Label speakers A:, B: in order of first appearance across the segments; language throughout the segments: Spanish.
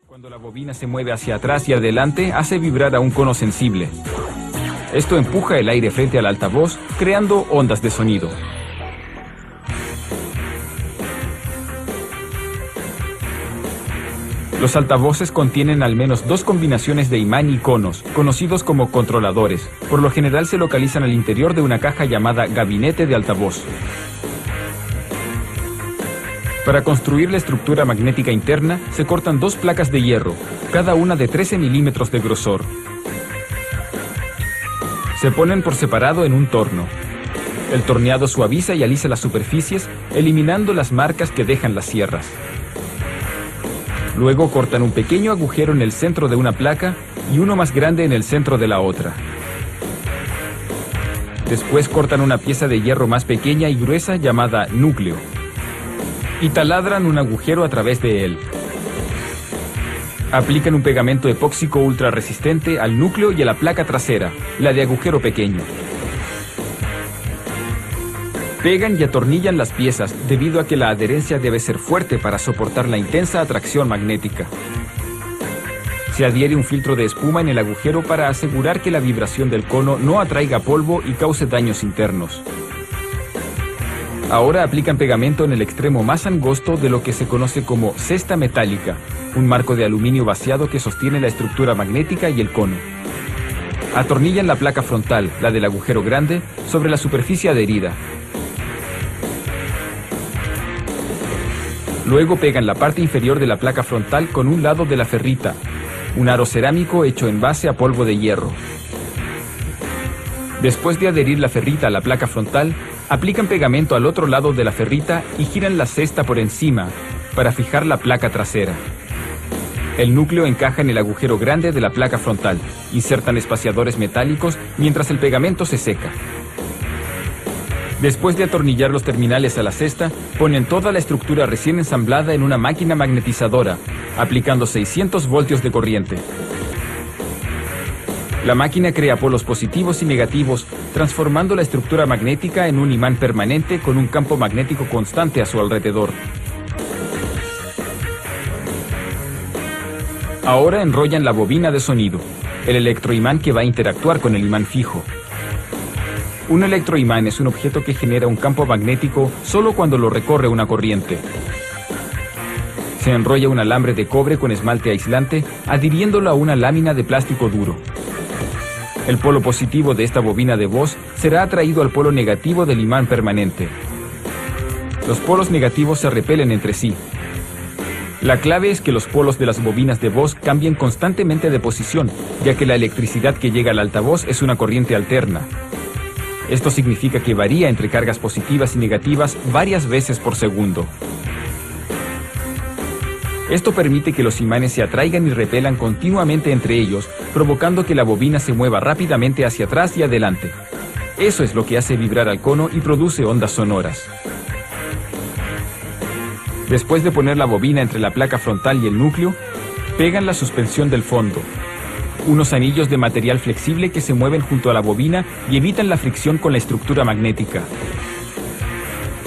A: Cuando la bobina se mueve hacia atrás y adelante, hace vibrar a un cono sensible. Esto empuja el aire frente al altavoz, creando ondas de sonido. Los altavoces contienen al menos dos combinaciones de imán y conos, conocidos como controladores. Por lo general se localizan al interior de una caja llamada gabinete de altavoz. Para construir la estructura magnética interna, se cortan dos placas de hierro, cada una de 13 milímetros de grosor. Se ponen por separado en un torno. El torneado suaviza y alisa las superficies, eliminando las marcas que dejan las sierras. Luego cortan un pequeño agujero en el centro de una placa y uno más grande en el centro de la otra. Después cortan una pieza de hierro más pequeña y gruesa llamada núcleo y taladran un agujero a través de él. Aplican un pegamento epóxico ultra resistente al núcleo y a la placa trasera, la de agujero pequeño. Pegan y atornillan las piezas debido a que la adherencia debe ser fuerte para soportar la intensa atracción magnética. Se adhiere un filtro de espuma en el agujero para asegurar que la vibración del cono no atraiga polvo y cause daños internos. Ahora aplican pegamento en el extremo más angosto de lo que se conoce como cesta metálica, un marco de aluminio vaciado que sostiene la estructura magnética y el cono. Atornillan la placa frontal, la del agujero grande, sobre la superficie adherida. Luego pegan la parte inferior de la placa frontal con un lado de la ferrita, un aro cerámico hecho en base a polvo de hierro. Después de adherir la ferrita a la placa frontal, aplican pegamento al otro lado de la ferrita y giran la cesta por encima para fijar la placa trasera. El núcleo encaja en el agujero grande de la placa frontal. Insertan espaciadores metálicos mientras el pegamento se seca. Después de atornillar los terminales a la cesta, ponen toda la estructura recién ensamblada en una máquina magnetizadora, aplicando 600 voltios de corriente. La máquina crea polos positivos y negativos, transformando la estructura magnética en un imán permanente con un campo magnético constante a su alrededor. Ahora enrollan la bobina de sonido, el electroimán que va a interactuar con el imán fijo. Un electroimán es un objeto que genera un campo magnético solo cuando lo recorre una corriente. Se enrolla un alambre de cobre con esmalte aislante, adhiriéndolo a una lámina de plástico duro. El polo positivo de esta bobina de voz será atraído al polo negativo del imán permanente. Los polos negativos se repelen entre sí. La clave es que los polos de las bobinas de voz cambien constantemente de posición, ya que la electricidad que llega al altavoz es una corriente alterna. Esto significa que varía entre cargas positivas y negativas varias veces por segundo. Esto permite que los imanes se atraigan y repelan continuamente entre ellos, provocando que la bobina se mueva rápidamente hacia atrás y adelante. Eso es lo que hace vibrar al cono y produce ondas sonoras. Después de poner la bobina entre la placa frontal y el núcleo, pegan la suspensión del fondo, unos anillos de material flexible que se mueven junto a la bobina y evitan la fricción con la estructura magnética.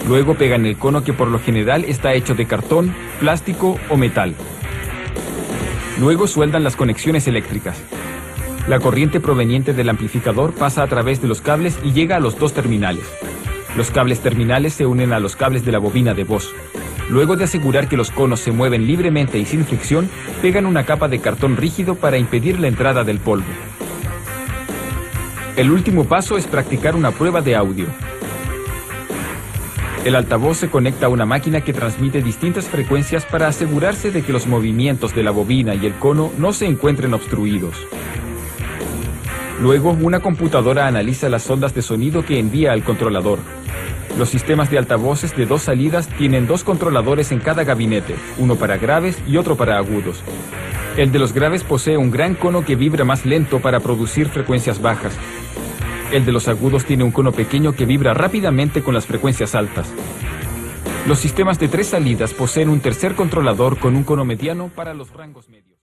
A: Luego pegan el cono, que por lo general está hecho de cartón, plástico o metal. Luego sueldan las conexiones eléctricas. La corriente proveniente del amplificador pasa a través de los cables y llega a los dos terminales. Los cables terminales se unen a los cables de la bobina de voz. Luego de asegurar que los conos se mueven libremente y sin fricción, pegan una capa de cartón rígido para impedir la entrada del polvo. El último paso es practicar una prueba de audio. El altavoz se conecta a una máquina que transmite distintas frecuencias para asegurarse de que los movimientos de la bobina y el cono no se encuentren obstruidos. Luego, una computadora analiza las ondas de sonido que envía al controlador. Los sistemas de altavoces de dos salidas tienen dos controladores en cada gabinete, uno para graves y otro para agudos. El de los graves posee un gran cono que vibra más lento para producir frecuencias bajas. El de los agudos tiene un cono pequeño que vibra rápidamente con las frecuencias altas. Los sistemas de tres salidas poseen un tercer controlador con un cono mediano para los rangos medios.